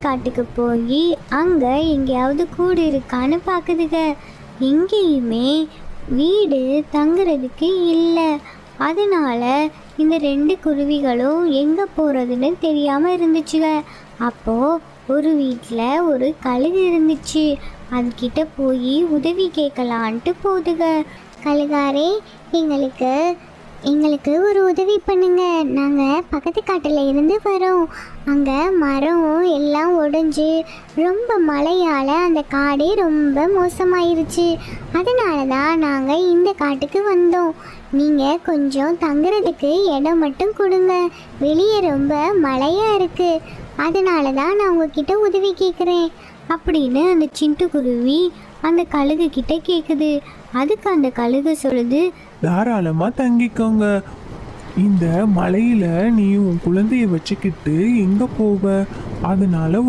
காட்டுக்கு போய் அங்கே எங்கேயாவது கூடு இருக்கான்னு பார்க்குதுங்க. எங்கேயுமே வீடு தங்குறதுக்கு இல்லை. அதனால இந்த 2 குருவிகளும் எங்கே போகிறதுன்னு தெரியாமல் இருந்துச்சுங்க. அப்போது ஒரு வீட்டில் ஒரு கழுகு இருந்துச்சு. அதுக்கிட்ட போய் உதவி கேட்கலான்ட்டு போதுங்க. கழுகாரே, எங்களுக்கு ஒரு உதவி பண்ணுங்க. நாங்கள் பக்கத்து காட்டில் இருந்து வரோம். அங்கே மரம் எல்லாம் உடைஞ்சு ரொம்ப மழையால் அந்த காடே ரொம்ப மோசமாயிருச்சு. அதனால தான் நாங்கள் இந்த காட்டுக்கு வந்தோம். நீங்கள் கொஞ்சம் தங்குறதுக்கு இடம் மட்டும் கொடுங்க. வெளியே ரொம்ப மழையாக இருக்குது. அதனால தான் நான் உங்ககிட்ட உதவி கேட்குறேன் அப்படின்னு அந்த சிட்டுக்குருவி அந்த கழுகு கிட்ட கேட்குது. அதுக்கு அந்த கழுகு சொல்லுது, தாராளமா தங்கிக்கோங்க. இந்த மலையில நீ உன் குழந்தைய வச்சுக்கிட்டு எங்க போவ? அதனால